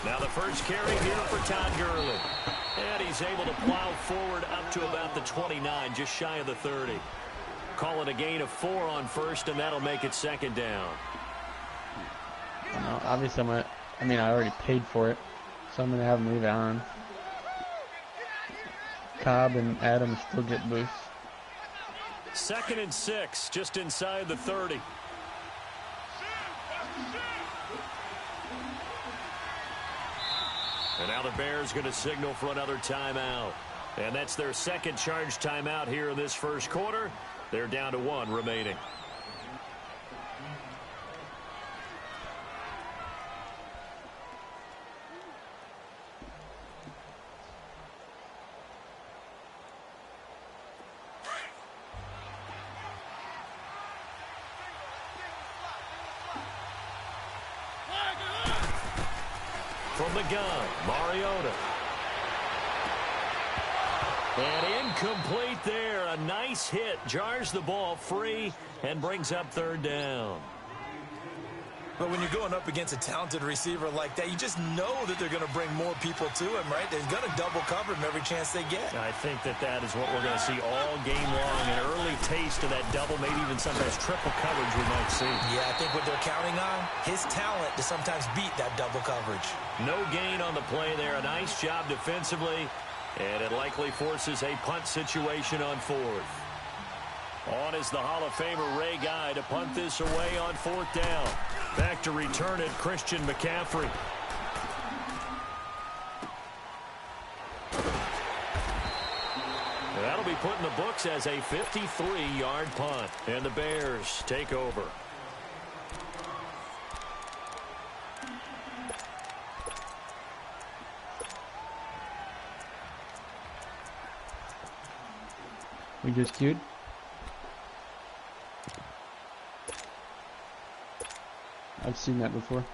Now the first carry here for Todd Gurley. And he's able to plow forward up to about the 29, just shy of the 30. Call it a gain of 4 on first, and that'll make it second down. Obviously, I already paid for it, so I'm going to have him leave it on. Cobb and Adams still get boosts. 2nd and 6, just inside the 30. And now the Bears going to signal for another timeout. And that's their second charge timeout here in this first quarter. They're down to 1 remaining. From the gun, Mariota. And incomplete there. A nice hit. Jars the ball free and brings up 3rd down. But when you're going up against a talented receiver like that, you just know that they're going to bring more people to him, right? They're going to double cover him every chance they get. I think that is what we're going to see all game long. An early taste of that double, maybe even sometimes triple coverage we might see. Yeah, I think what they're counting on, his talent to sometimes beat that double coverage. No gain on the play there. A nice job defensively. And it likely forces a punt situation on 4th. On is the Hall of Famer Ray Guy to punt this away on 4th down. Back to return it, Christian McCaffrey. That'll be put in the books as a 53-yard punt. And the Bears take over. We just queued. I've seen that before.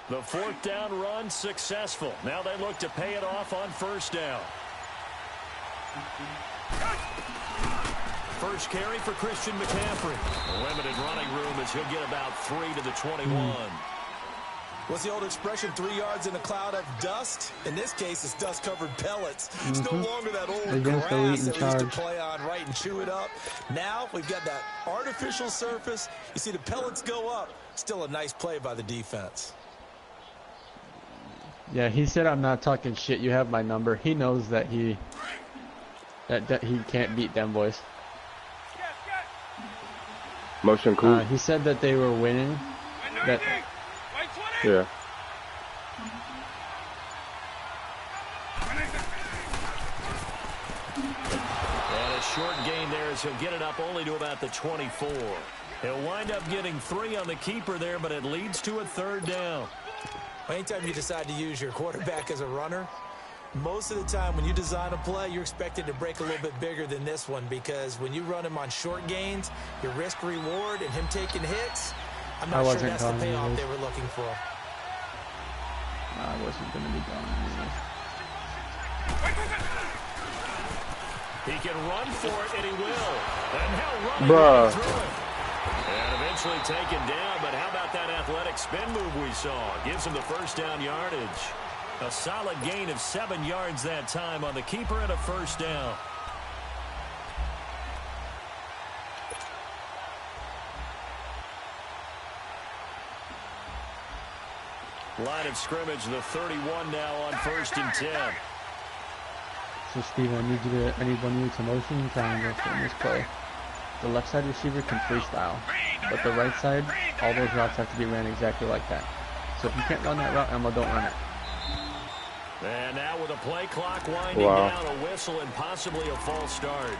The 4th down run successful. Now they look to pay it off on 1st down. First carry for Christian McCaffrey. Limited running room as he'll get about 3 to the 21. What's the old expression, 3 yards in a cloud of dust? In this case, it's dust-covered pellets. It's no longer that old grass that we used to play on, right, and chew it up. Now we've got that artificial surface. You see the pellets go up. Still a nice play by the defense. Yeah, he said I'm not talking shit. You have my number. He knows that he can't beat them boys. Motion cool. He said that they were winning. That, yeah. And a short gain there as he'll get it up only to about the 24. He'll wind up getting 3 on the keeper there, but it leads to a 3rd down. Anytime you decide to use your quarterback as a runner, most of the time when you design a play, you're expected to break a little bit bigger than this one, because when you run him on short gains, your risk reward and him taking hits, I'm not sure that's the payoff they were looking for. I wasn't going to be gone anyway. He can run for it, and he will. And now running through it. And eventually taken down, but how about that athletic spin move we saw? Gives him the 1st down yardage. A solid gain of 7 yards that time on the keeper and a 1st down. Line of scrimmage, the 31 now on 1st and 10. So, Steven, I need one of you to motion triangle in this play. The left side receiver can freestyle, but the right side, all those routes have to be ran exactly like that. So if you can't run that route, Emma, don't run it. And now with a play clock winding down, a whistle and possibly a false start.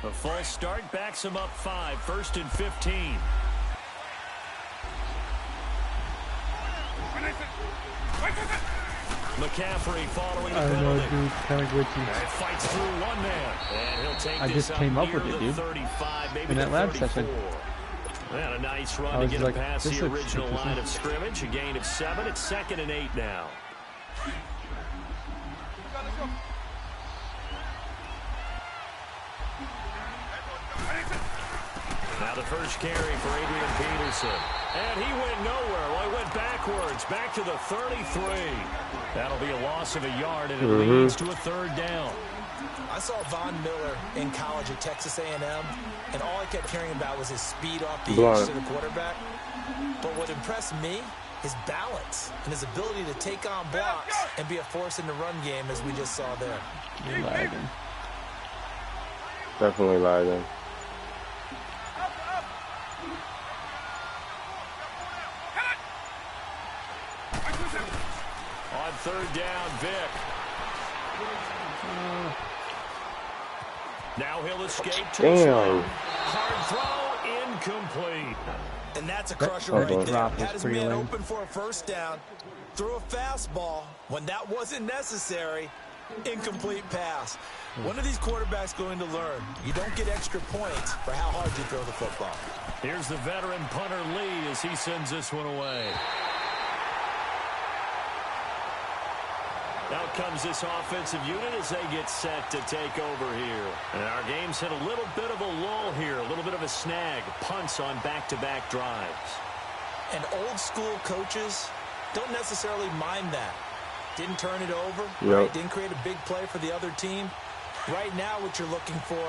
A false start backs him up 5, 1st and 15. McCaffrey following the I penalty. know, dude. Kind of glitchy. And fights through one man. And he'll take I this just came up with near it, the dude. 35, maybe In that the lab 34. session. And a nice I run to was get like, him past this the looks original interesting. line of scrimmage. A gain of 7. It's 2nd and 8 now. Now the first carry for Adrian Peterson. And he went nowhere. Well, he went backwards, back to the 33. That'll be a loss of a yard, and it leads to a 3rd down. I saw Von Miller in college at Texas A&M, and all I kept hearing about was his speed off the edge to the quarterback. But what impressed me, his balance and his ability to take on blocks and be a force in the run game, as we just saw there. You're lagging. Definitely lagging. On 3rd down, Vic. Now he'll escape to Damn. hard throw, incomplete. And that's a crusher That right there. drop was Had his pretty man lame. open for a 1st down, threw a fastball when that wasn't necessary. Incomplete pass. One of these quarterbacks going to learn. You don't get extra points for how hard you throw the football. Here's the veteran punter Lee as he sends this one away. Out comes this offensive unit as they get set to take over here. And our game's hit a little bit of a lull here, a little bit of a snag. Punts on back-to-back drives. And old school coaches don't necessarily mind that. Didn't turn it over, right? Didn't create a big play for the other team. Right now what you're looking for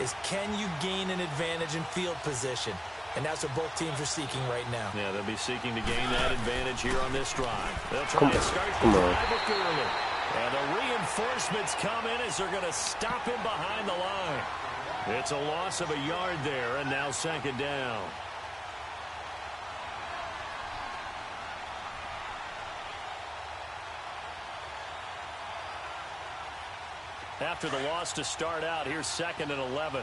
is, can you gain an advantage in field position? And that's what both teams are seeking right now. Yeah, they'll be seeking to gain that advantage here on this drive. They'll try and start the drive with Gurley. And the reinforcements come in as they're going to stop him behind the line. It's a loss of a yard there, and now 2nd down. After the loss to start out, here's 2nd and 11.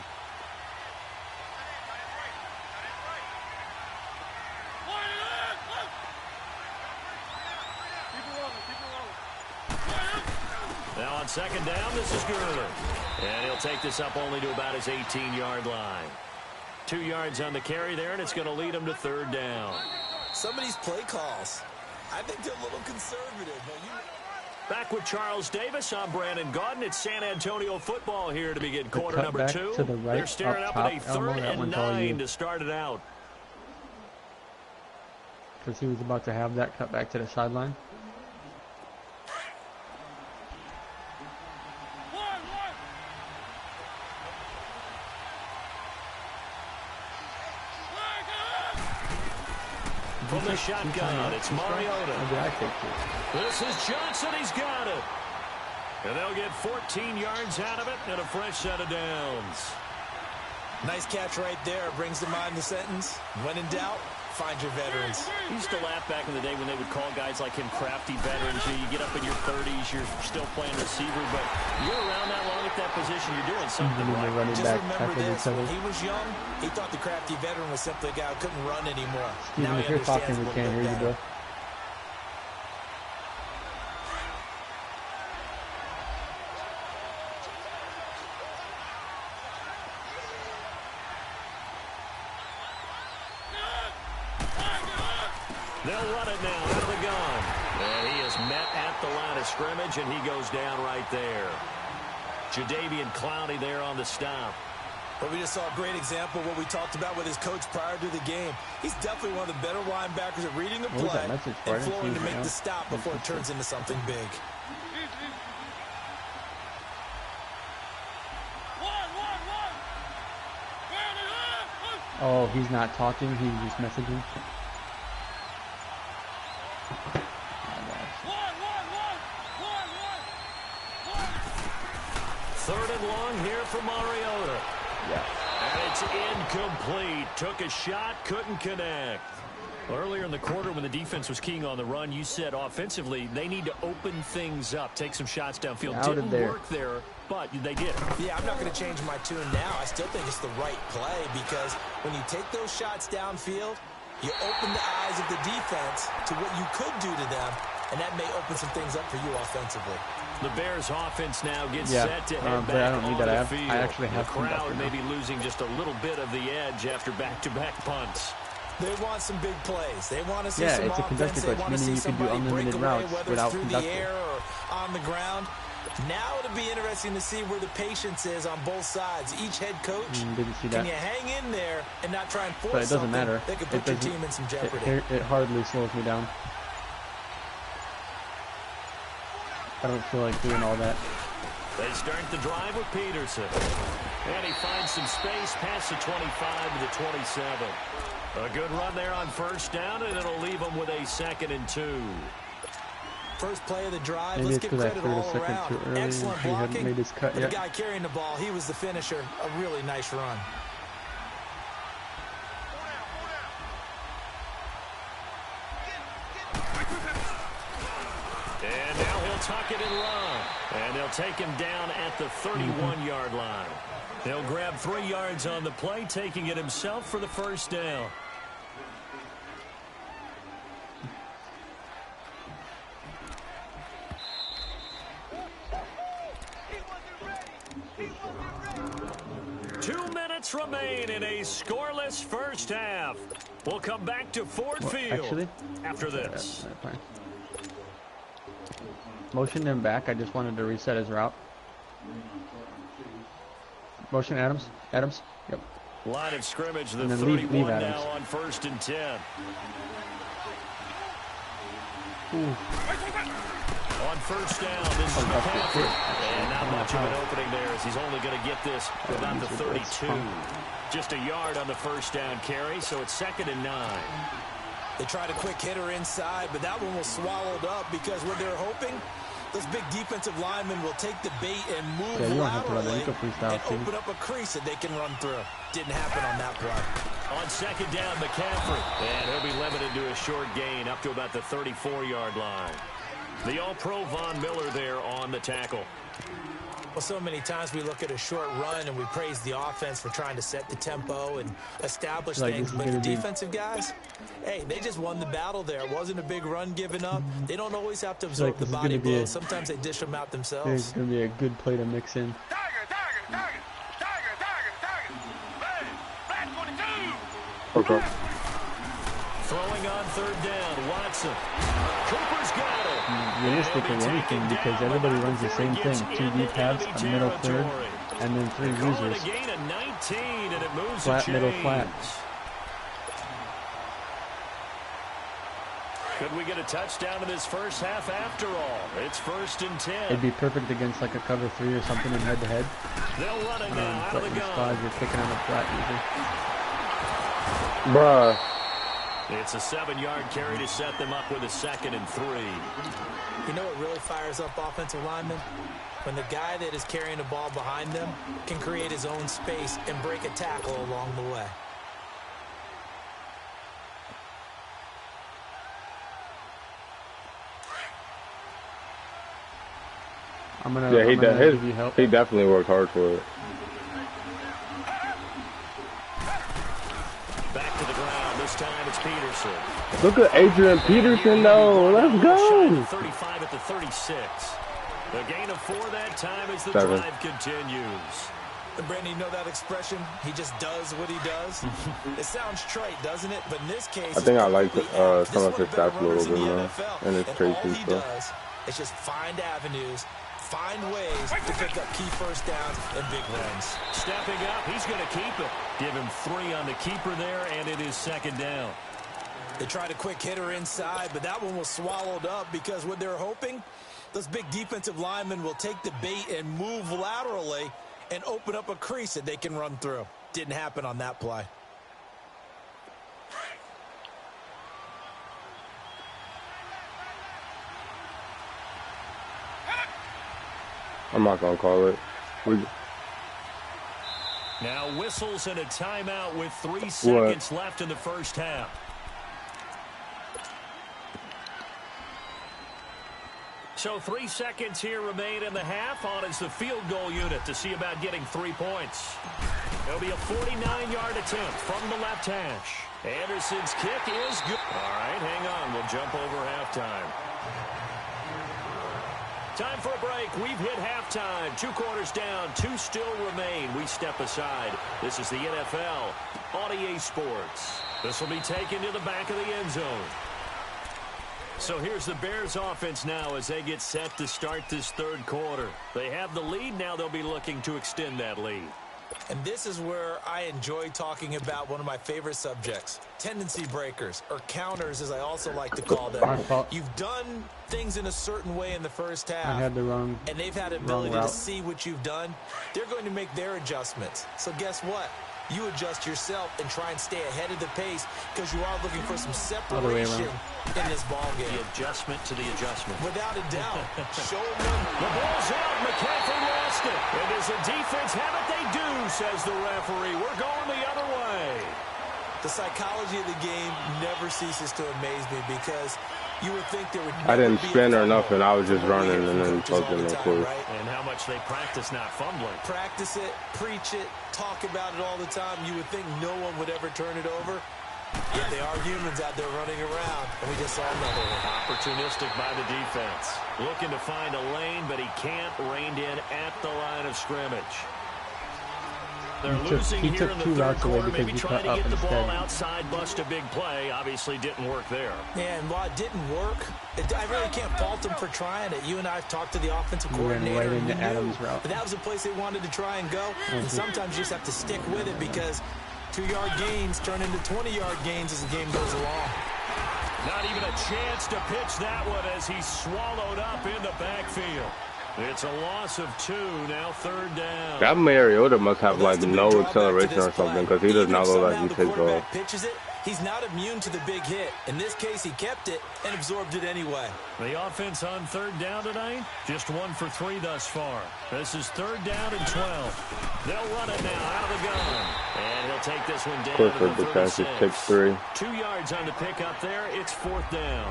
Now on 2nd down, this is Gurley. And he'll take this up only to about his 18-yard line. 2 yards on the carry there, and it's going to lead him to 3rd down. Some of these play calls, I think they're a little conservative. Back with Charles Davis, I'm Brandon Gaudin. It's San Antonio football here to begin quarter number 2. To the right, they're staring up at a 3rd and 9 to start it out. Because he was about to have that cut back to the sideline. From the shotgun, it's Mariota. This is Johnson. He's got it. And they'll get 14 yards out of it and a fresh set of downs. Nice catch right there. Brings to mind the sentence, when in doubt, find your veterans. I used to laugh back in the day when they would call guys like him crafty veterans. You get up in your 30s, you're still playing receiver, but you're around that long at that position, you're doing something right. Just remember this, when he was young, he thought the crafty veteran was simply a guy who couldn't run anymore. Steven, now if you're talking, we can't hear you, bro. They'll run it now out of the gun. And he is met at the line of scrimmage, and he goes down right there. Jadeveon Clowney there on the stop. But we just saw a great example of what we talked about with his coach prior to the game. He's definitely one of the better linebackers at reading a play and flowing to make the stop before it turns into something big. Oh, he's not talking, he's just messaging. Third and long here for Mariota. Yeah. And it's incomplete. Took a shot, couldn't connect. Earlier in the quarter when the defense was keying on the run, you said offensively they need to open things up, take some shots downfield. Didn't work there, but they did. Yeah, I'm not going to change my tune now. I still think it's the right play because when you take those shots downfield, you open the eyes of the defense to what you could do to them and that may open some things up for you offensively. The Bears offense now gets set to head but I back don't need on that. the field. I actually have the crowd may be losing just a little bit of the edge after back-to-back punts. They want some big plays. They want to see some it's a offense. contested clutch, meaning you can do unlimited routes whether without it's through conducting. the air or on the ground. Now it'll be interesting to see where the patience is on both sides. Each head coach, didn't see that. Can you hang in there and not try and force but it doesn't something matter. that could put your team in some jeopardy? It hardly slows me down. I don't feel like doing all that. They start the drive with Peterson. And he finds some space past the 25 to the 27. A good run there on first down, and it'll leave them with a 2nd and 2. First play of the drive. Maybe Let's it's get because I credit threw it a all second around. too early. Excellent He hadn't blocking. made his cut The yet. guy carrying the ball, he was the finisher. A really nice run. And now he'll tuck it and run. And they'll take him down at the 31-yard line. They'll grab 3 yards on the play, taking it himself for the first down. Remain in a scoreless first half. We'll come back to Ford Field after this. Motion him back. I just wanted to reset his route. Motion Adams. Adams. Yep. Line of scrimmage, the and then 31 leave now Adams. on 1st and 10. Ooh. On first down, this is McCaffrey. And not much of an opening there as he's only going to get this about the 32. Just a yard on the first down carry, so it's 2nd and 9. They tried a quick hitter inside, but that one was swallowed up because what they're hoping, this big defensive lineman will take the bait and move laterally and open up a crease that they can run through. Didn't happen on that play. On 2nd down, McCaffrey. And he'll be limited to a short gain up to about the 34-yard line. The All-Pro Von Miller there on the tackle. Well, so many times we look at a short run and we praise the offense for trying to set the tempo and establish things. But the defensive guys, hey, they just won the battle there. It wasn't a big run given up. They don't always have to absorb the body blows. Sometimes they dish them out themselves. It's going to be a good play to mix in. Okay. Throwing on 3rd down, Watson. Cooper's got it. Realistically, anything, because everybody runs the same thing. 2 deep halves, a middle third, and then 3 users. Flat, middle, flat. Could we get a touchdown in this first half after all? It's 1st and 10. It'd be perfect against like a cover 3 or something in head-to-head. They'll run it now out of the gun. Spot, you're picking on a flat user. Bruh. It's a 7-yard carry to set them up with a 2nd and 3. You know what really fires up offensive linemen? When the guy that is carrying the ball behind them can create his own space and break a tackle along the way. Give you help. He definitely worked hard for it. Back to the ground. This time it's Peterson. Look at Adrian Peterson, though. Let's go. 35 at the 36. The gain of 4 that time as the drive continues. And Brandon, you know that expression? He just does what he does. It sounds trite, doesn't it? But in this case, I think I like some of his stats a little bit more, and his traits and stuff. It's just find avenues, find ways to pick up key first downs and big runs. Stepping up, he's going to keep it. Give him 3 on the keeper there, and it is 2nd down. They tried a quick hitter inside, but that one was swallowed up because what they're hoping, this big defensive lineman will take the bait and move laterally and open up a crease that they can run through. Didn't happen on that play. I'm not going to call it. Now whistles and a timeout with 3 seconds left in the first half. So 3 seconds here remain in the half. On is the field goal unit to see about getting 3 points. It'll be a 49-yard attempt from the left hash. Anderson's kick is good. All right, hang on. We'll jump over halftime. Time for a break. We've hit halftime. 2 quarters down. 2 still remain. We step aside. This is the NFL on EA Sports. This will be taken to the back of the end zone. So here's the Bears offense now as they get set to start this third quarter. They have the lead. Now they'll be looking to extend that lead. And this is where I enjoy talking about one of my favorite subjects, tendency breakers, or counters as I also like to call them. You've done things in a certain way in the first half, I had the wrong, and they've had the ability to see what you've done. They're going to make their adjustments. So guess what? You adjust yourself and try and stay ahead of the pace because you are looking for some separation in this ball game. The adjustment to the adjustment. Without a doubt. Show them. The ball's out. McCaffrey lost it. And does the defense have it? They do, says the referee. We're going the other way. The psychology of the game never ceases to amaze me because you would think there would I didn't spin or nothing. I was just running and then fucking of course. And how much they practice not fumbling. Practice it, preach it, talk about it all the time. You would think no one would ever turn it over. Yet they are humans out there running around, and we just saw another one. Opportunistic by the defense. Looking to find a lane, but he can't rein in at the line of scrimmage. They're losing here in the third quarter, maybe trying to get the ball outside, bust a big play. Obviously didn't work there. Yeah, and while it didn't work, I really can't fault them for trying it. You and I have talked to the offensive coordinator. Right into Adams' route. But that was the place they wanted to try and go. And sometimes you just have to stick with it because 2-yard gains turn into 20-yard gains as the game goes along. Not even a chance to pitch that one as he's swallowed up in the backfield. It's a loss of 2, now third down. That Mariota must have like no acceleration or something because he does not look like he takes off. Pitches it, he's not immune to the big hit. In this case, he kept it and absorbed it anyway. The offense on third down tonight, just 1 for 3 thus far. This is third down and 12. They'll run it now out of the gun. And he'll take this one down to the 36. Takes 3. 2 yards on the pickup there. It's 4th down.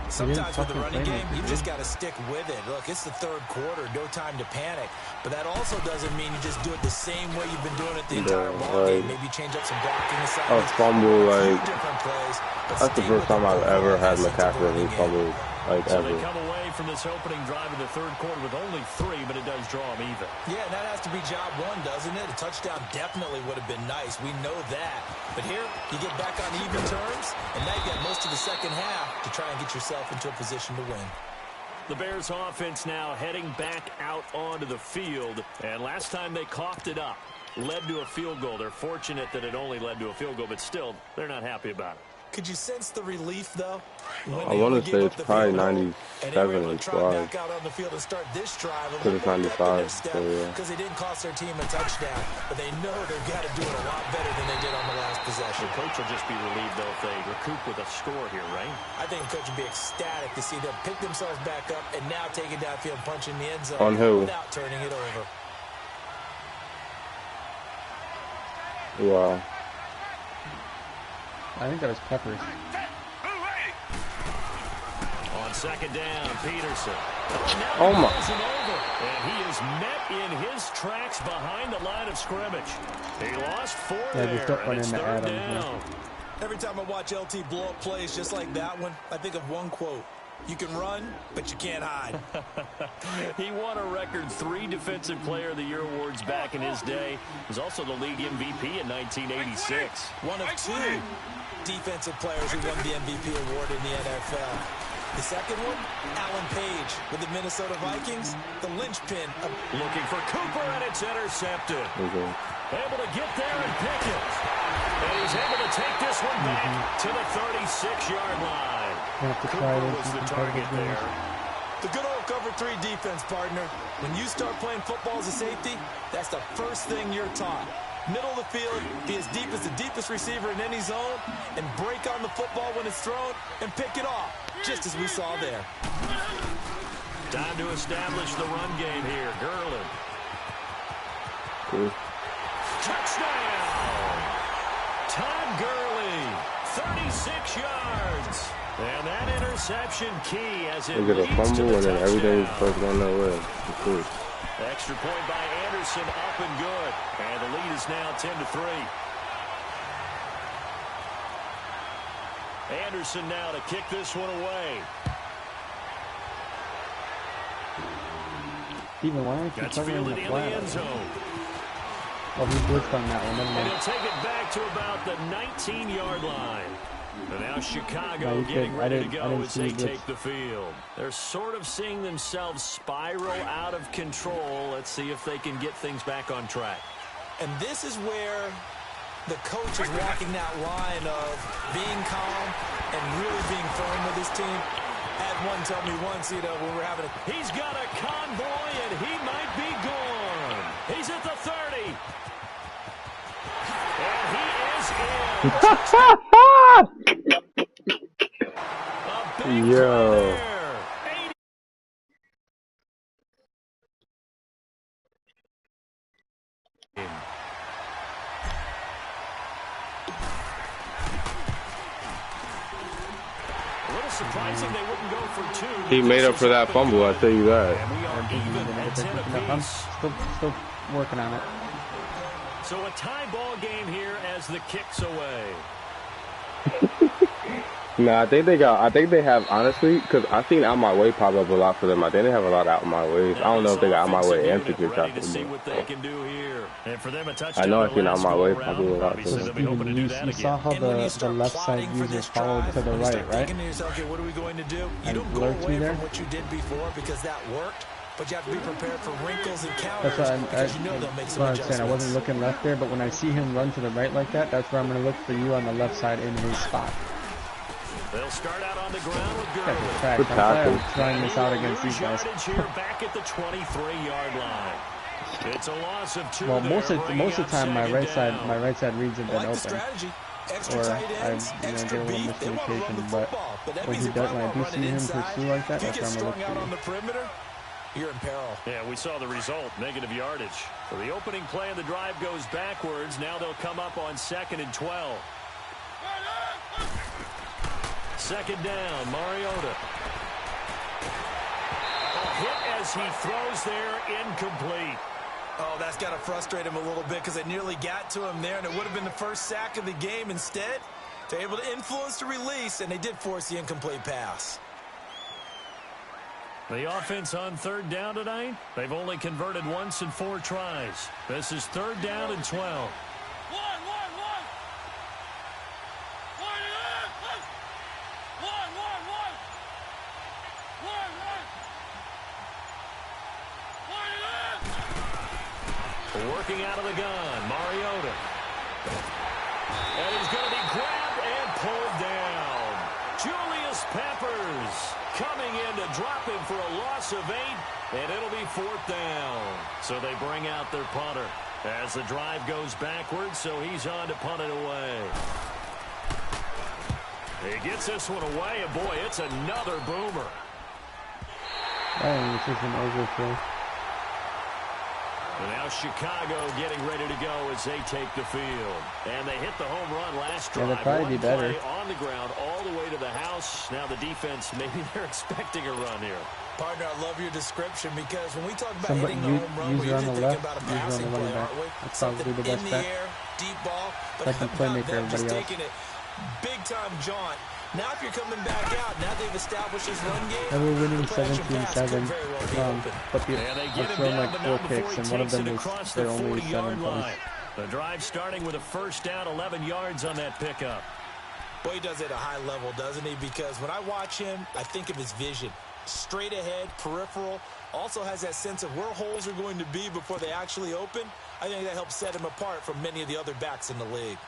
Sometimes with the running game, you just got to stick with it. Look, it's the third quarter, no time to panic. But that also doesn't mean you just do it the same way you've been doing it the entire ball game. Maybe change up some blocking assignments. Fumble, like, different plays. That's the first time I've ever had McCaffrey and he fumbled, like, so ever. They come away from this opening drive in the third quarter with only 3, but it does draw them even. Yeah, that has to be job 1, doesn't it? A touchdown definitely would have been nice. We know that. But here, you get back on even terms, and now you got most of the second half to try and get yourself into a position to win. The Bears offense now heading back out onto the field, and last time they coughed it up, led to a field goal. They're fortunate that it only led to a field goal, but still, they're not happy about it. Could you sense the relief, though? I want to say it's probably 97 and 12. Because it's 95. So, yeah. Because they didn't cost their team a touchdown, but they know they've got to do it a lot better than they did on the last possession. The coach will just be relieved, though, if they recoup with a score here, right? I think the coach will be ecstatic to see them pick themselves back up and now take it downfield, punch in the end zone on who? Without turning it over. Wow. I think that was Peppers. On second down, Peterson. Oh my. And he is met in his tracks behind the line of scrimmage. He lost 4 there, and it's third down. Every time I watch LT blow up plays just like that one, I think of one quote. You can run, but you can't hide. He won a record 3 Defensive Player of the Year awards back in his day. He was also the league MVP in 1986. One of 2 defensive players who won the MVP award in the NFL. The second one, Alan Page with the Minnesota Vikings, the linchpin. Looking for Cooper, and it's intercepted. Able to get there and pick it. And he's able to take this one back to the 36-yard line. Cooper was the target there. The good old cover 3 defense, partner. When you start playing football as a safety, that's the first thing you're taught. Middle of the field, be as deep as the deepest receiver in any zone, and break on the football when it's thrown, and pick it off, just as we saw there. Time to establish the run game here. Gurley. Cool. Touchdown! Todd Gurley, 36 yards. And that interception key as it leads to the touchdown. Fumble and then everything's supposed to go nowhere. Cool. Extra point by Anderson, up and good. And the lead is now 10-3. Anderson now to kick this one away. Steven, why don't you That's cover in the fielded in the flat? end zone. Oh, he blitzed on that one. And he'll take it back to about the 19-yard line. And now Chicago getting ready to go as they take the field. They're sort of seeing themselves spiral out of control. Let's see if they can get things back on track. And this is where the coach is walking that line of being calm and really being firm with his team. I had one tell me once, you know, when we were having a... He's got a convoy, and he might be gone. He's at the 30. And he is in. Yo. Surprising they wouldn't go for two. He made up for that fumble, I'll tell you that. And we are even at 10 apiece. I'm still working on it. So a tie ball game here as the kick's away. Nah, I think they have, honestly, because I've seen Out My Way pop up a lot for them. I think they have a lot of Out My Ways. I don't know if they got Out My Way and Future Traffic. I know I've seen Out My Way pop up a lot for them. You saw how the left side user followed to the right, right? What are we going to do? You don't go away from what you did before because that worked. But you have to be prepared for wrinkles and counters because you know they'll make some adjustments. I wasn't looking left there, but when I see him run to the right like that, that's where I'm going to look for you on the left side in his spot. They'll start out on the ground with Gurley. Good tackle. I'm trying this out against these guys. Here back at the 23-yard line. It's a loss of 2. Well, most of the time my right side reads have been open. Extra tight ends, extra beef, they want to run the football. But that means if I want to run it inside, if you get strung out on the perimeter, you're in peril. Yeah, we saw the result, negative yardage. So the opening play of the drive goes backwards. Now they'll come up on 2nd and 12. Second down, Mariota. A hit as he throws there, incomplete. Oh, that's got to frustrate him a little bit because they nearly got to him there, and it would have been the first sack of the game. Instead, they're able to influence the release, and they did force the incomplete pass. The offense on 3rd down tonight, they've only converted once in 4 tries. This is 3rd down and 12. Working out of the gun, Mariota. And he's going to be grabbed and pulled down. Julius Peppers coming in to drop him for a loss of 8, and it'll be 4th down. So they bring out their punter as the drive goes backwards, so he's on to punt it away. He gets this one away, and boy, it's another boomer. This is an overthrow. And now Chicago getting ready to go as they take the field. And they hit the home run last drive. They'll probably be better. On the ground all the way to the house. Now the defense, maybe they're expecting a run here. Partner, I love your description because when we talk about hitting the home run, we're usually thinking about a passing play, aren't we? That's probably the best bet. Air, deep ball, but second playmaker, just taking it big-time jaunt. Now if you're coming back out, now they've established this run game. And we're winning 17-7. But they've thrown like 4 picks, and one of them was their only 7 plays. The drive starting with a 1st down, 11 yards on that pickup. Boy, he does it at a high level, doesn't he? Because when I watch him, I think of his vision. Straight ahead, peripheral. Also has that sense of where holes are going to be before they actually open. I think that helps set him apart from many of the other backs in the league.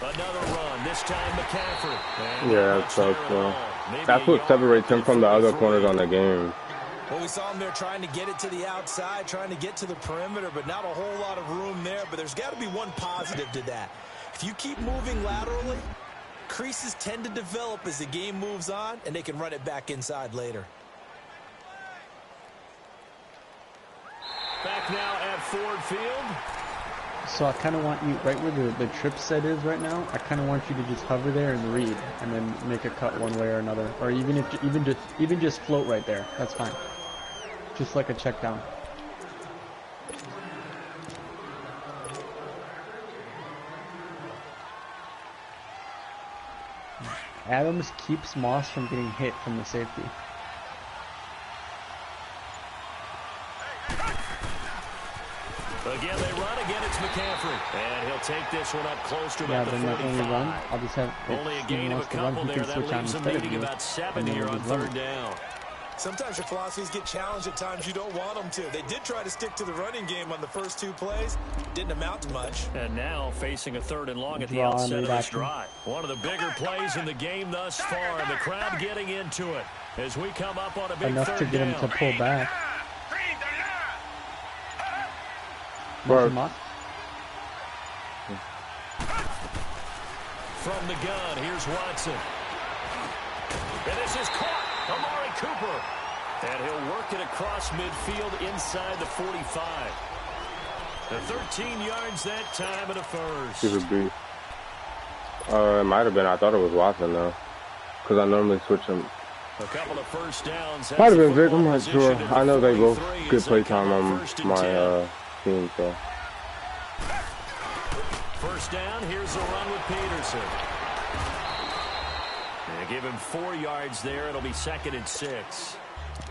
Another run, this time McCaffrey. Yeah, that's so cool. That's what separates him from the other corners on the game. Well, we saw him there trying to get it to the outside, trying to get to the perimeter, but not a whole lot of room there. But there's got to be one positive to that. If you keep moving laterally, creases tend to develop as the game moves on, and they can run it back inside later. Back now at Ford Field. So I kind of want you, right where the trip set is right now, I kind of want you to just hover there and read, and then make a cut one way or another. Or even just float right there. That's fine. Just like a check down. Adams keeps Moss from getting hit from the safety. Again, they run. Again, it's McCaffrey. And he'll take this one up close to about the 45. I'll just have only a gain of a couple there. That leaves them needing about 7 here on third down. Sometimes your philosophies get challenged at times you don't want them to. They did try to stick to the running game on the first 2 plays. Didn't amount to much. And now facing a 3rd and long at the outset of this drive. One of the bigger plays in the game thus far. And the crowd getting into it as we come up on a big enough third to get down. him to pull back. Bro. From the gun, here's Watson. And this is caught. Amari Cooper. And he'll work it across midfield inside the 45. The 13 yards that time and a first. It would be. It might have been. I thought it was Watson, though. Because I normally switch them. A couple of first downs. Might have been Vic. I'm not sure. I know they both good play time on my team, so. First down, here's a run with Peterson. They give him 4 yards there. It'll be 2nd and 6.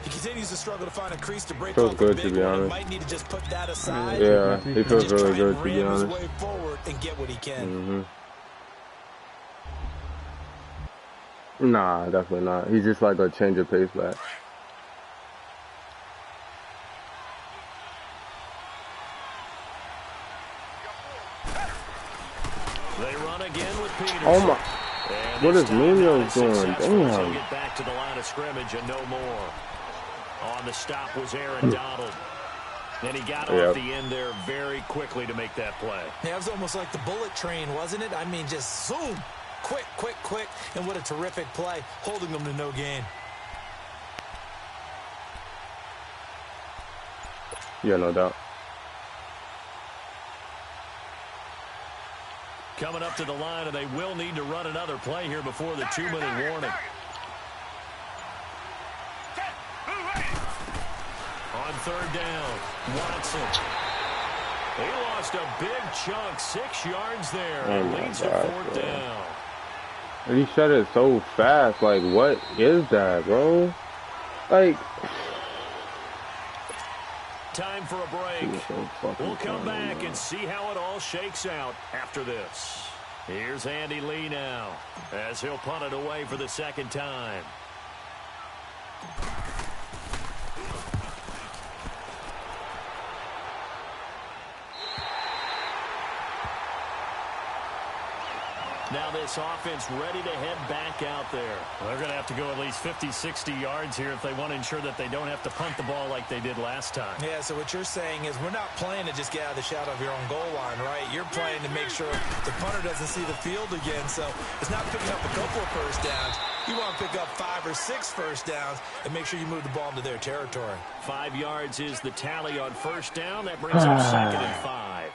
He continues to struggle to find a crease to break feels off good, a big to be honest. Might need to just put that aside. Yeah, he feels really good, to be honest. His way forward and get what he can. Nah, definitely not. He's just like a change of pace back. They run again with Peterson. Oh my. And what is Munoz doing? He'll Damn. get back to the line of scrimmage and no more. On the stop was Aaron Donald. And he got off the end there very quickly to make that play. Yeah, it was almost like the bullet train, wasn't it? I mean, just zoom. Quick, quick, quick. And what a terrific play, holding them to no gain. Yeah, no doubt. Coming up to the line, and they will need to run another play here before the 2-minute warning. On third down, Watson. He lost a big chunk, 6 yards there. And leads to 4th down. And he shut it so fast. Like, what is that, bro? Like... Time for a break. We'll come back and see how it all shakes out after this. Here's Andy Lee now as he'll punt it away for the 2nd time. Now this offense ready to head back out there. They're going to have to go at least 50, 60 yards here if they want to ensure that they don't have to punt the ball like they did last time. Yeah, so what you're saying is we're not playing to just get out of the shadow of your own goal line, right? You're playing to make sure the punter doesn't see the field again. So it's not picking up a couple of first downs. You want to pick up 5 or 6 first downs and make sure you move the ball into their territory. 5 yards is the tally on first down. That brings up 2nd and 5.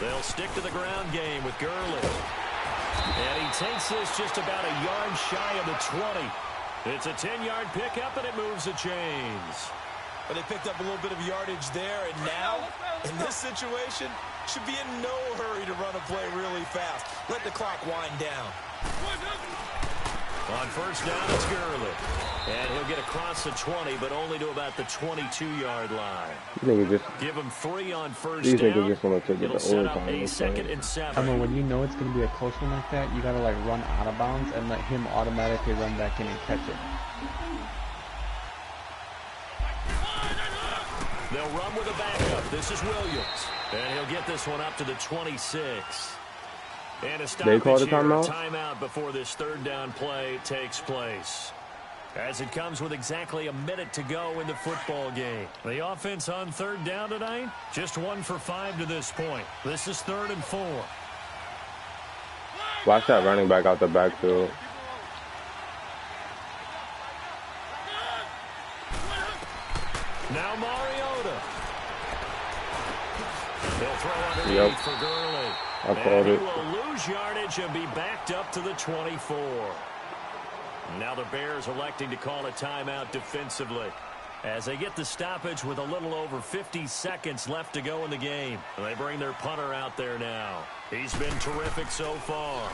They'll stick to the ground game with Gurley. And he takes this just about a yard shy of the 20. It's a 10-yard pickup, and it moves the chains. But they picked up a little bit of yardage there, and now, in this situation, should be in no hurry to run a play really fast. Let the clock wind down. On first down, it's Gurley. And he'll get across the 20, but only to about the 22-yard line. Give him 3 on first down. It'll set up a 2nd and 7. I mean, when you know it's going to be a close one like that, you got to, like, run out of bounds and let him automatically run back in and catch it. They'll run with a backup. This is Williams. And he'll get this one up to the 26. And a they called a timeout? timeout? Timeout before this third down play takes place. As it comes with exactly a minute to go in the football game. The offense on third down tonight, just 1 for 5 to this point. This is 3rd and 4. Watch that running back out the backfield. Now Mariota. They'll throw underneath for Gurley. I called it. He will lose yardage and be backed up to the 24. Now the Bears electing to call a timeout defensively. as they get the stoppage with a little over 50 seconds left to go in the game. And they bring their punter out there now. He's been terrific so far.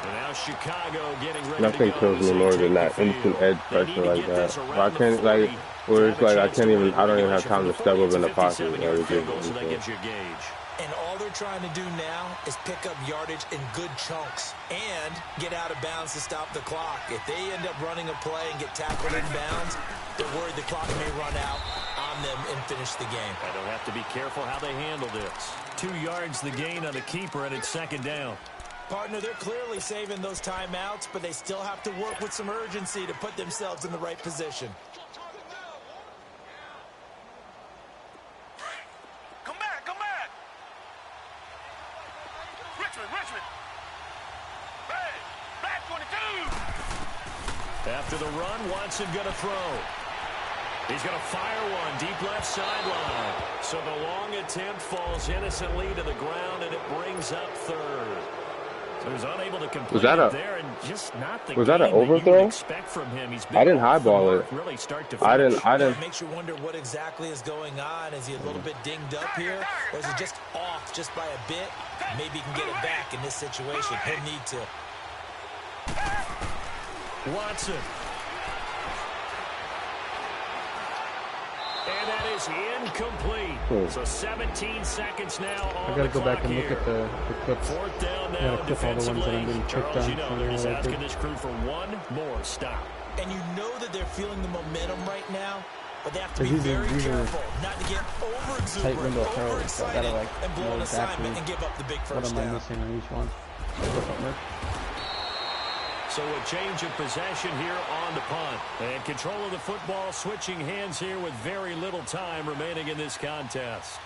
And now Chicago getting ready Nothing to go. kills me more than that instant edge pressure like that. I can't, like, where it's like I don't even have time to step up in the pocket. And all they're trying to do now is pick up yardage in good chunks and get out of bounds to stop the clock. If they end up running a play and get tackled in bounds, they're worried the clock may run out on them and finish the game. They'll have to be careful how they handle this. 2 yards the gain on the keeper, and it's second down. Partner, they're clearly saving those timeouts, but they still have to work with some urgency to put themselves in the right position. Come back, come back. Richmond. Back 22. After the run, Watson going to throw. He's going to fire one deep left sideline. So the long attempt falls innocently to the ground, and it brings up third. So he's unable to complete it there, and just not the was that an overthrow? Expect from him. He's I didn't highball it. Really start to finish. I didn't. It makes you wonder what exactly is going on. Is he a little bit dinged up here, or is he just off just by a bit? Maybe he can get it back in this situation. He'll need to. Watson. And that is incomplete. So 17 seconds now on I gotta go back and look at the clips. Fourth down I now gotta clip all the ones that I'm getting kicked Charles, on. you know, they're just asking this crew for one more stop. And you know that they're feeling the momentum right now, but they have to be very careful not to get over-exuberant, overexcited, and blow an assignment and give up the big first down. What am I missing on each one? So a change of possession here on the punt. And control of the football switching hands here with very little time remaining in this contest.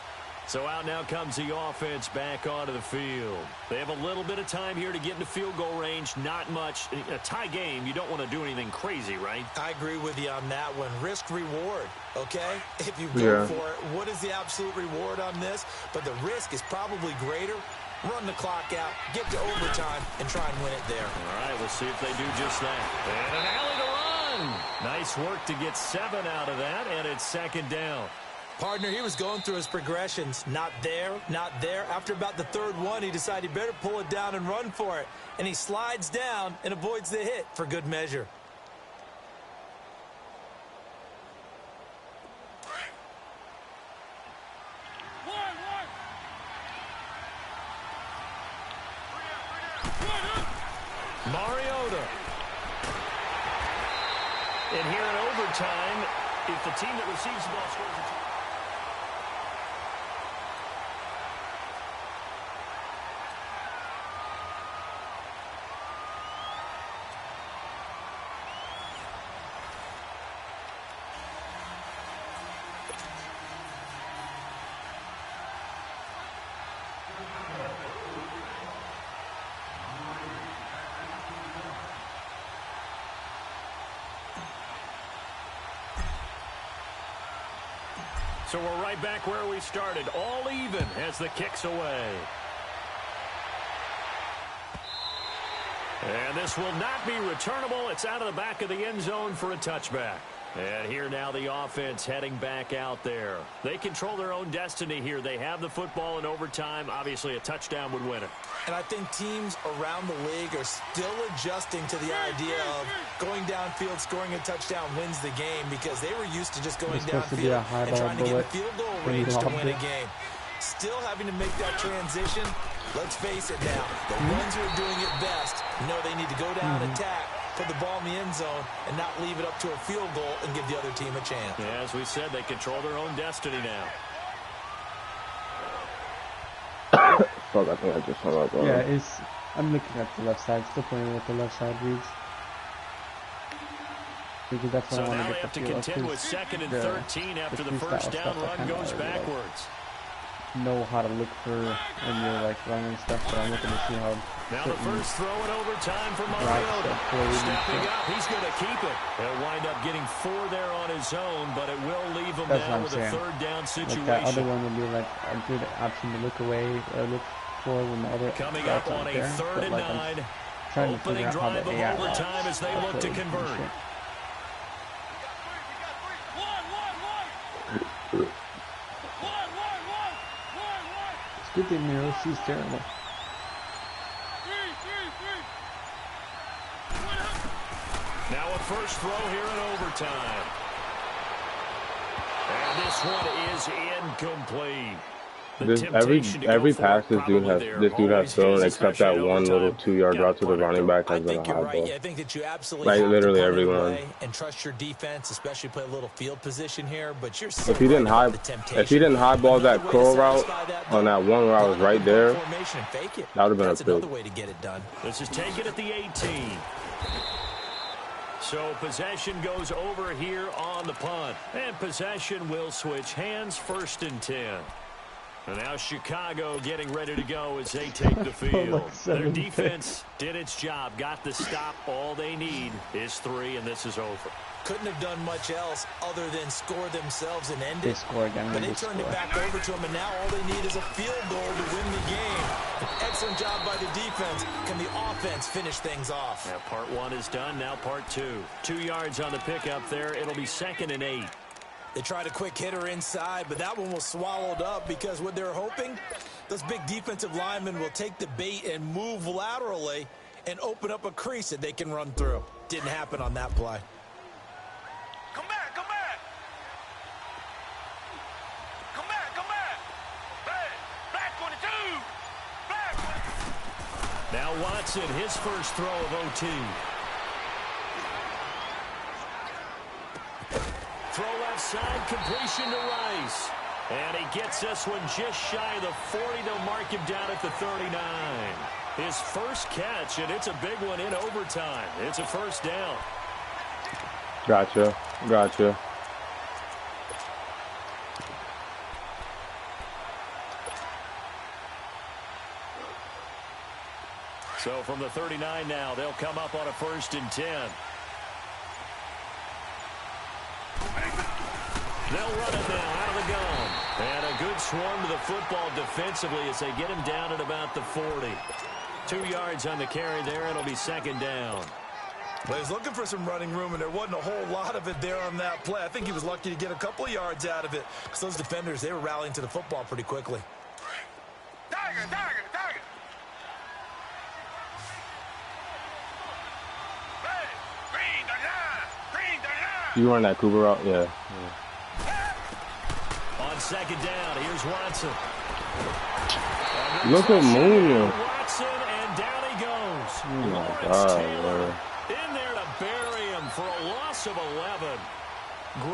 So out now comes the offense back onto the field. They have a little bit of time here to get into field goal range. Not much. A tie game, you don't want to do anything crazy, right? I agree with you on that one. Risk-reward, okay? If you go for it, what is the absolute reward on this? But the risk is probably greater. Run the clock out, get to overtime, and try and win it there. All right, we'll see if they do just that. And an alley to run. Nice work to get 7 out of that, and it's second down. Partner, he was going through his progressions. Not there, not there. After about the third one, he decided he better pull it down and run for it. And he slides down and avoids the hit for good measure. Mariota. And here in overtime, if the team that receives the ball scores a touchdown. So we're right back where we started. All even as the kick's away. And this will not be returnable. It's out of the back of the end zone for a touchback. And here now the offense heading back out there. They control their own destiny here. They have the football in overtime. Obviously, a touchdown would win it. And I think teams around the league are still adjusting to the idea of going downfield, scoring a touchdown wins the game, because they were used to just going downfield and trying to get in field goal range to win a game. Still having to make that transition. Let's face it now. The ones who are doing it best know they need to go down, attack, put the ball in the end zone, and not leave it up to a field goal and give the other team a chance. Yeah, as we said, they control their own destiny now. Fuck, I think I just hung up. Yeah, I'm looking at the left side, still playing with the left side reads. Because that's what I want to get the feel of. So now they have to contend with 2nd and 13 after the first down run goes backwards. Know how to look for when you're like running stuff, but I'm looking to see how. Now the first throw in overtime for Mariota. Stepping up, he's going to keep it. He'll wind up getting 4 there on his own, but it will leave him now with a third down situation. Like that other one would be like a good option to look away, look 4 with my other Coming routes up on out a there, 3rd but and like 9. I'm trying to figure Opening out how drive the of AI overtime as they look to convert. It's good thing Miro, she's terrible. Now a first throw here in overtime. And this one is incomplete. Every pass this dude has thrown except that one little 2-yard route to the running back has been a high ball. Right. I think that you absolutely like have literally to put it everyone. away and trust your defense, especially play a little field position here. But you're so If he didn't high ball that curl route on that one where I was right there, that would have been a pick. Another way to get it done. This is taken at the 18. So possession goes over here on the punt. And possession will switch hands, 1st and 10. And now Chicago getting ready to go as they take the field. Their defense did its job, got the stop. All they need is 3, and this is over. Couldn't have done much else other than score themselves and end it. They score again. But they turned it back over to them, and now all they need is a field goal to win the game. An excellent job by the defense. Can the offense finish things off? Now part 1 is done, now part 2. 2 yards on the pickup there. It'll be 2nd and 8. They tried a quick hitter inside, but that one was swallowed up because what they're hoping, those big defensive linemen will take the bait and move laterally and open up a crease that they can run through. Didn't happen on that play. Come back, come back. Come back, come back. Hey, black 22. Black 22. Now Watson, his first throw of OT. Throw left side, completion to Rice. And he gets this one just shy of the 40. They'll mark him down at the 39. His first catch, and it's a big one in overtime. It's a first down. Gotcha. So from the 39 now, they'll come up on a 1st and 10. They'll run it now out of the gun. And a good swarm to the football defensively as they get him down at about the 40. 2 yards on the carry there. It'll be 2nd down. Well, he was looking for some running room, and there wasn't a whole lot of it there on that play. I think he was lucky to get a couple of yards out of it because those defenders, they were rallying to the football pretty quickly. Tiger, tiger, tiger. Hey, green, the line. Green, the line. You run that Cooper route? Yeah. On 2nd down, here's Watson. Look at Mooney. Watson, and down he goes. Oh my Lawrence God, Taylor man. in there to bury him for a loss of 11.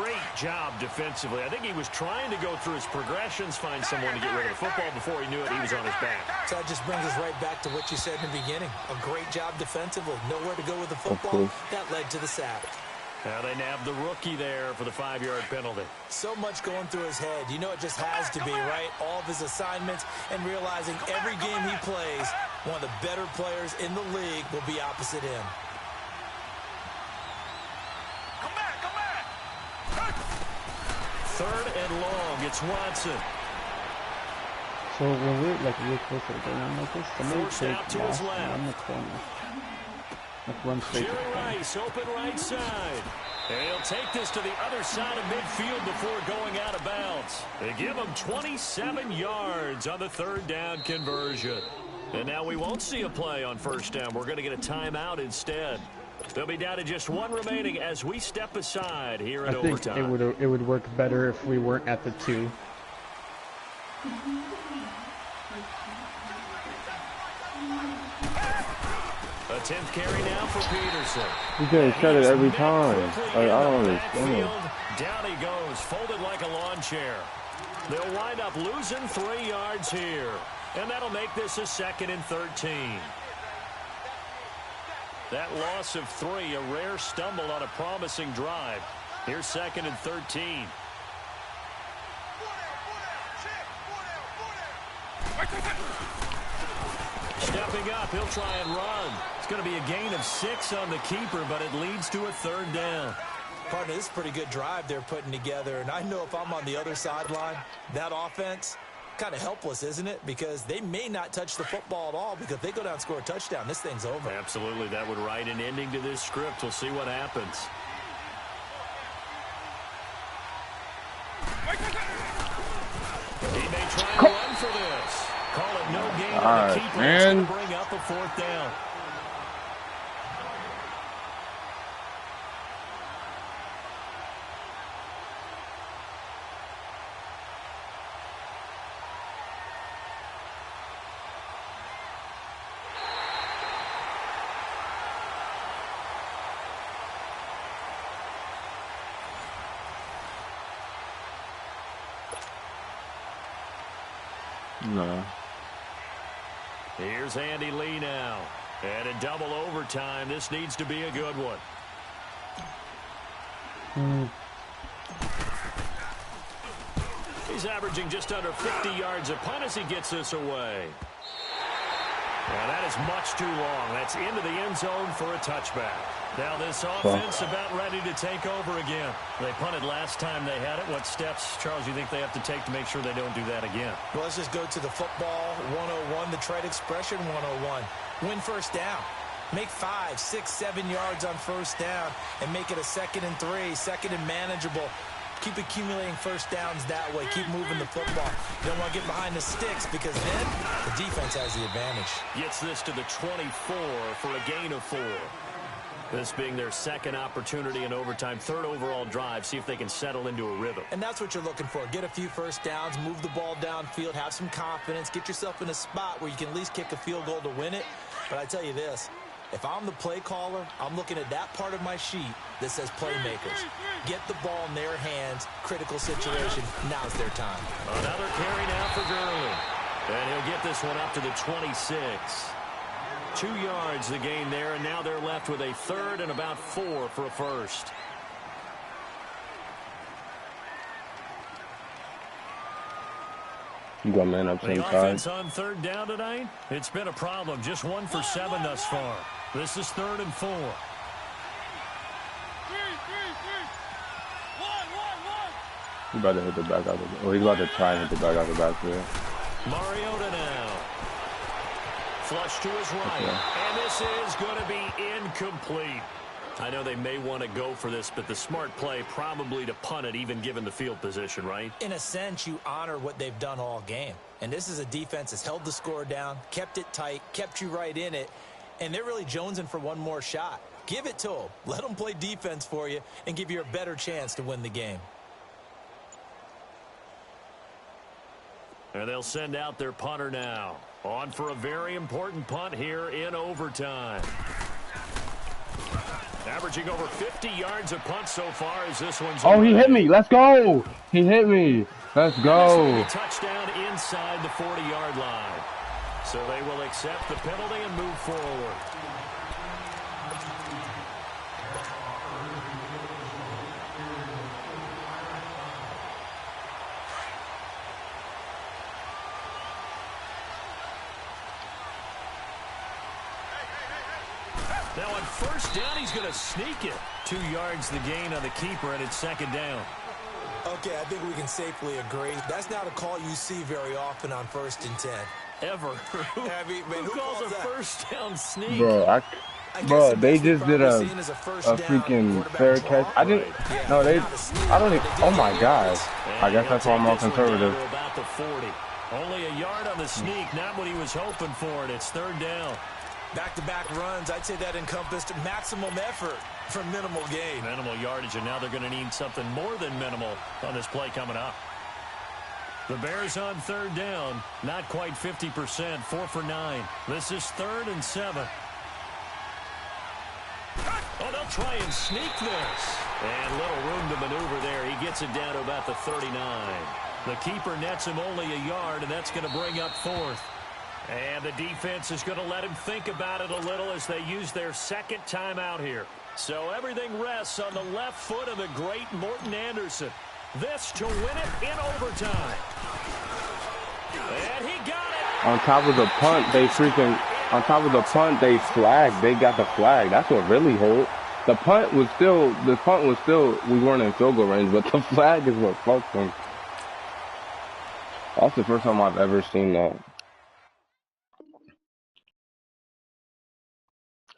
Great job defensively. I think he was trying to go through his progressions, find someone to get rid of the football. Before he knew it, he was on his back. So that just brings us right back to what you said in the beginning. A great job defensively. Nowhere to go with the football. That led to the sack. Now they nabbed the rookie there for the 5-yard penalty. So much going through his head. You know it just has to be, right? All of his assignments and realizing every game he plays, one of the better players in the league will be opposite him. Come back, come back. 3rd and long. It's Watson. So when we're like real close to the goal line like this, somebody Forced take out to his off left. on the corner. Like run straight to the Jerry corner. Rice, open right side. And he'll take this to the other side of midfield before going out of bounds. They give him 27 yards on the 3rd down conversion. And now we won't see a play on 1st down. We're going to get a timeout instead. They'll be down to just 1 remaining as we step aside here in overtime. I think it would work better if we weren't at the 2. A 10th carry now for Peterson. He's getting shredded every time. I don't understand. Down he goes, folded like a lawn chair. They'll wind up losing 3 yards here. And that'll make this a 2nd and 13. That loss of 3, a rare stumble on a promising drive. Here's 2nd and 13. Stepping up, he'll try and run. It's going to be a gain of 6 on the keeper, but it leads to a 3rd down. Partner, this is a pretty good drive they're putting together, and I know if I'm on the other sideline, that offense, kind of helpless, isn't it? Because they may not touch the football at all, because if they go down and score a touchdown, this thing's over. Absolutely. That would write an ending to this script. We'll see what happens. He may try and run for this. Call it no gain on the keeper. It's going to bring up a 4th down. No. Here's Andy Lee now. And in double overtime, this needs to be a good one. He's averaging just under 50 yards a punt as he gets this away. Now that is much too long. That's into the end zone for a touchback. Now this offense about ready to take over again. They punted last time they had it. What steps, Charles, you think they have to take to make sure they don't do that again? Well, let's just go to the football 101, the trade expression 101. Win first down. Make 5, 6, 7 yards on first down and make it a 2nd and 3, 2nd and manageable. Keep accumulating first downs that way. Keep moving the football. You don't want to get behind the sticks, because then the defense has the advantage. Gets this to the 24 for a gain of 4. This being their 2nd opportunity in overtime, 3rd overall drive. See if they can settle into a rhythm. And that's what you're looking for. Get a few first downs, move the ball downfield, have some confidence, get yourself in a spot where you can at least kick a field goal to win it. But I tell you this, if I'm the play caller, I'm looking at that part of my sheet that says playmakers. Get the ball in their hands, critical situation, now's their time. Another carry now for Gurley. And he'll get this one up to the 26. 2 yards the gain there, and now they're left with a 3rd and about 4 for a first. You got man up the offense on 3rd down tonight, it's been a problem. Just 1 for 7 thus far. This is 3rd and 4. He's about to hit the back out of the, he's about to try and hit the back out of the backfield. Mariota now. Flush to his right. Okay. And this is going to be incomplete. I know they may want to go for this, but the smart play probably to punt it, even given the field position, right? In a sense, you honor what they've done all game. And this is a defense that's held the score down, kept it tight, kept you right in it, and they're really jonesing for one more shot. Give it to them. Let them play defense for you and give you a better chance to win the game. And they'll send out their punter now. On for a very important punt here in overtime. Averaging over 50 yards a punt so far as this one's he hit me. Let's go. He hit me. Let's go. Touchdown inside the 40-yard line. So they will accept the penalty and move forward. Now on first down, he's going to sneak it. 2 yards the gain on the keeper, and it's 2nd down. Okay, I think we can safely agree. That's not a call you see very often on 1st and 10. Ever. Who calls a first down sneak? Bro, they just did a freaking fair catch. I don't even, oh my gosh. I guess that's why I'm all conservative. About the 40. Only a yard on the sneak, not what he was hoping for, and it's 3rd down. Back-to-back runs, I'd say that encompassed maximum effort for minimal gain. Minimal yardage, and now they're going to need something more than minimal on this play coming up. The Bears on 3rd down, not quite 50%, 4 for 9. This is 3rd and 7. Oh, they'll try and sneak this. And little room to maneuver there. He gets it down to about the 39. The keeper nets him only a yard, and that's going to bring up 4th. And the defense is going to let him think about it a little as they use their 2nd timeout here. So everything rests on the left foot of the great Morton Anderson. This to win it in overtime. And he got it. On top of the punt, they flagged. They got the flag. That's what really hurt. The punt was still, we weren't in field goal range, but the flag is what fucked them. That's the first time I've ever seen that.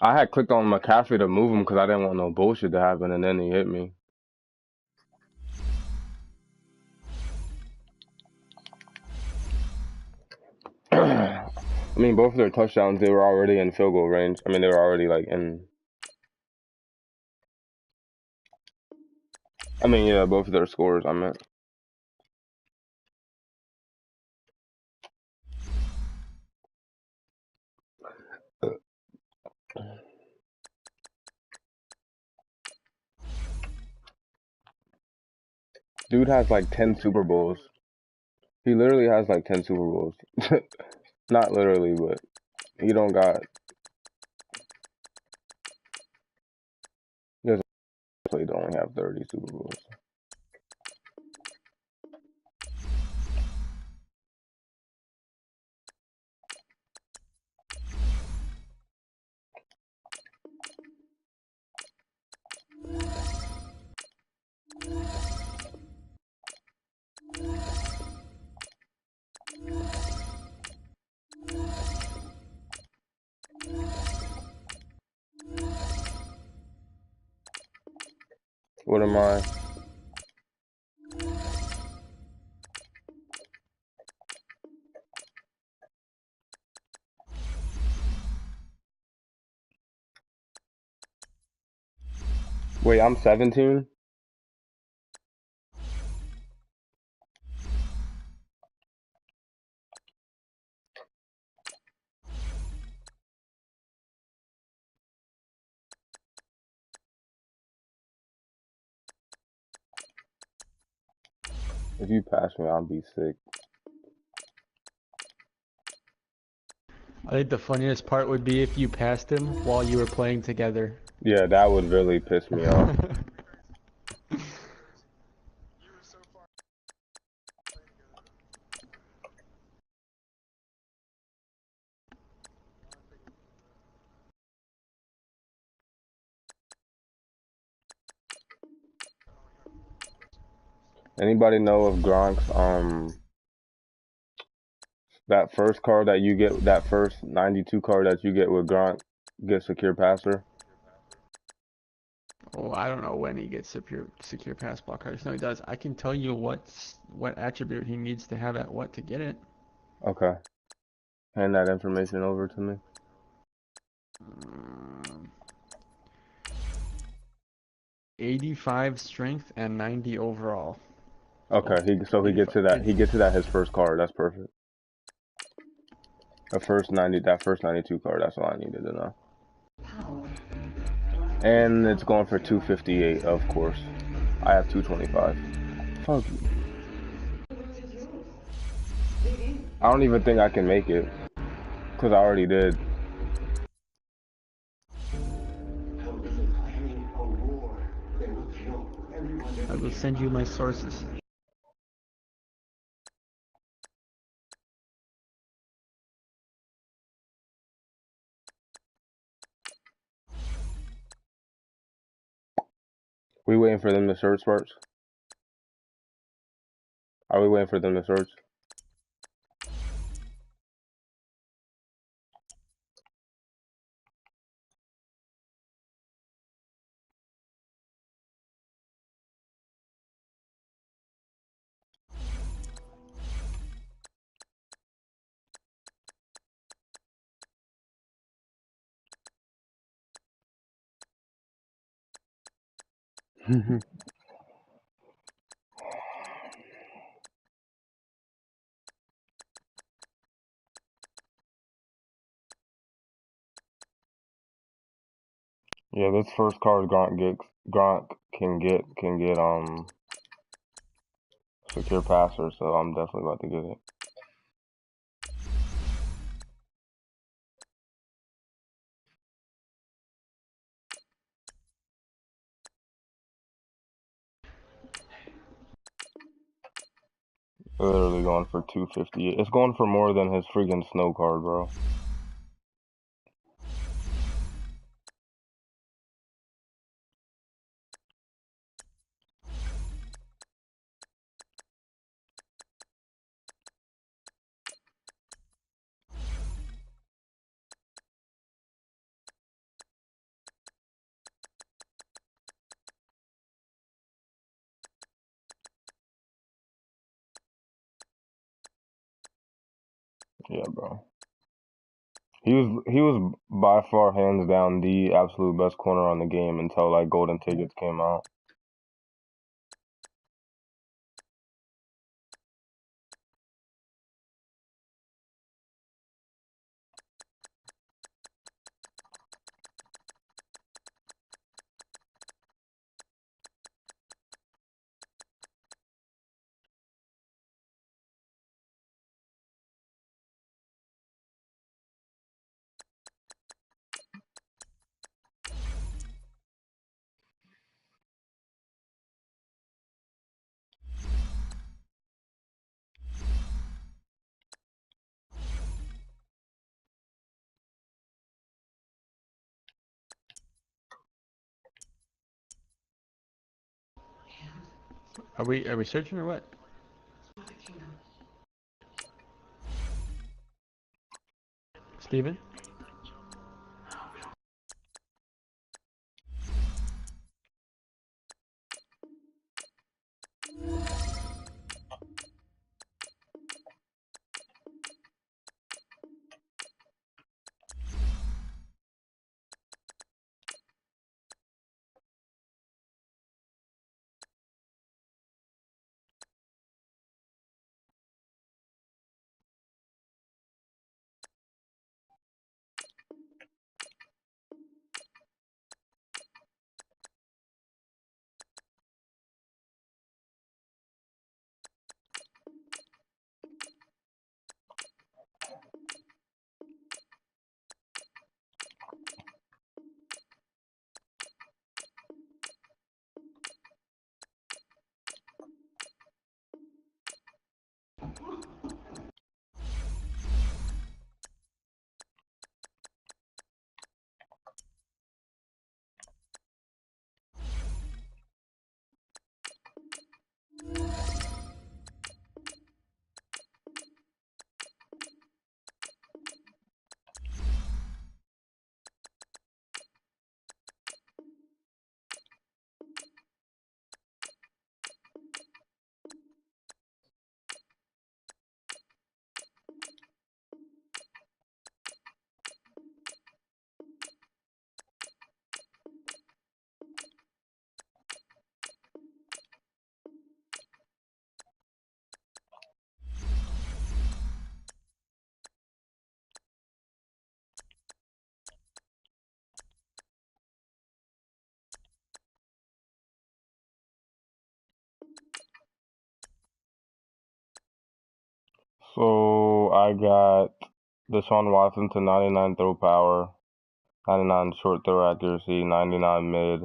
I had clicked on McCaffrey to move him because I didn't want no bullshit to happen, and then he hit me. I mean, both of their touchdowns, they were already in field goal range. I mean, they were already, like, in... I mean, yeah, both of their scores, I meant. Dude has, like, 10 Super Bowls. He literally has, like, 10 Super Bowls. Not literally, but he don't got... He doesn't play to only have 30 Super Bowls. What am I? Wait, I'm 17? If you pass me, I'll be sick. I think the funniest part would be if you passed him while you were playing together. Yeah, that would really piss me off. Anybody know if Gronk's that first card that you get, that first 92 card that you get with Gronk, get secure passer? Oh, I don't know when he gets secure pass block cards. No, he does. I can tell you what attribute he needs to have at what to get it. Okay. Hand that information over to me. 85 strength and 90 overall. Okay, he gets to that. He gets to that his first card. That's perfect. That first 92 card. That's all I needed to know. And it's going for 258, of course. I have 225. Fuck you. I don't even think I can make it, because I already did. I will send you my sources. We waiting for them to search first? Are we waiting for them to search? Yeah, this first card Gronk can get secure passer, so I'm definitely about to get it. Literally going for 250. It's going for more than his freaking snow card, bro. Yeah, bro. He was by far hands down the absolute best corner on the game until like golden tickets came out. Are we searching or what? Steven? So I got Deshaun Watson to 99 throw power, 99 short throw accuracy, 99 mid,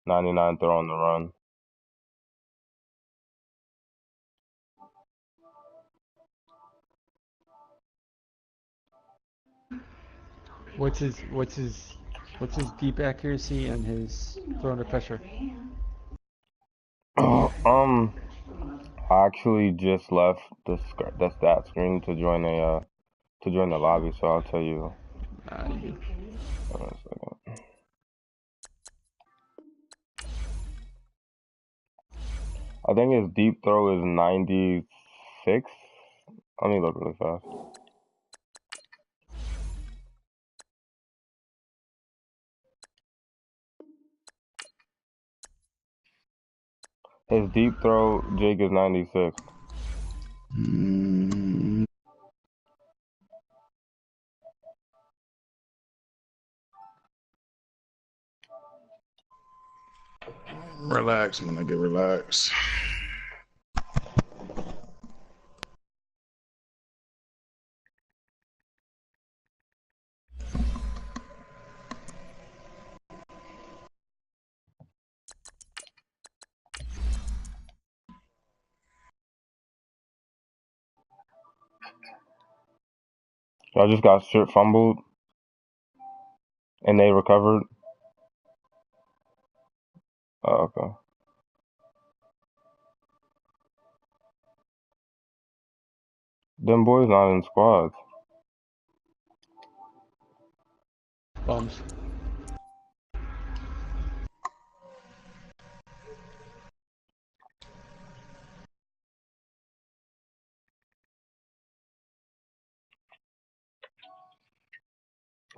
99 throw on the run. What's his deep accuracy and his throw under pressure? I actually just left the stat screen to join the lobby, so I'll tell you. Hold on a second. I think his deep throw is 96. Let me look really fast. His deep throw, Jake, is 96. Relax, my nigga, relax. I just got strip fumbled, and they recovered. Oh, okay. Them boys not in squads. Bums.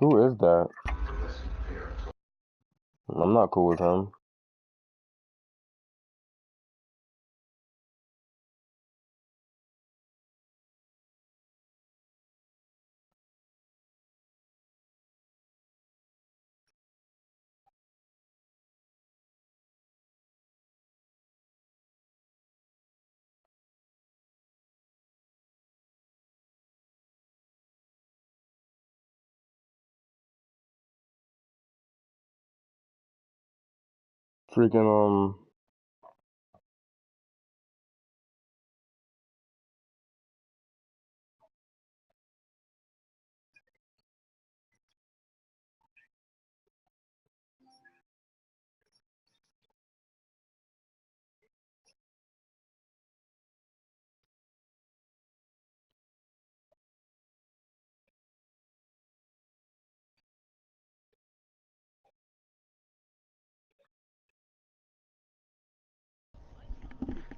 Who is that? I'm not cool with him. Freaking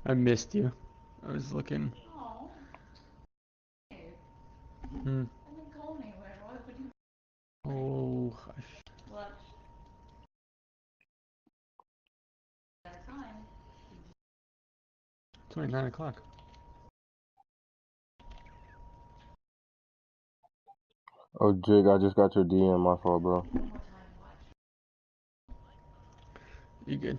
I missed you. I was looking. Oh, hush. 29 o'clock. Oh, Jig, I just got your DM. My fault, bro. You good?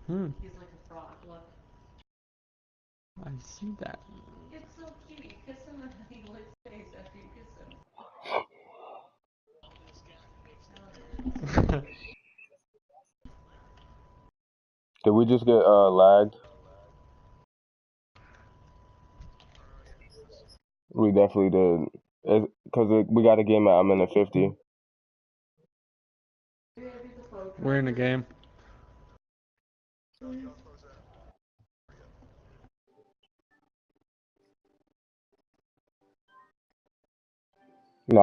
He's like a frog. Look. I see that. It's so cute. You kiss him and he licks his face after you kiss him. Did we just get lagged? We definitely did. Because we got a game at I'm in the 50. We're in a game.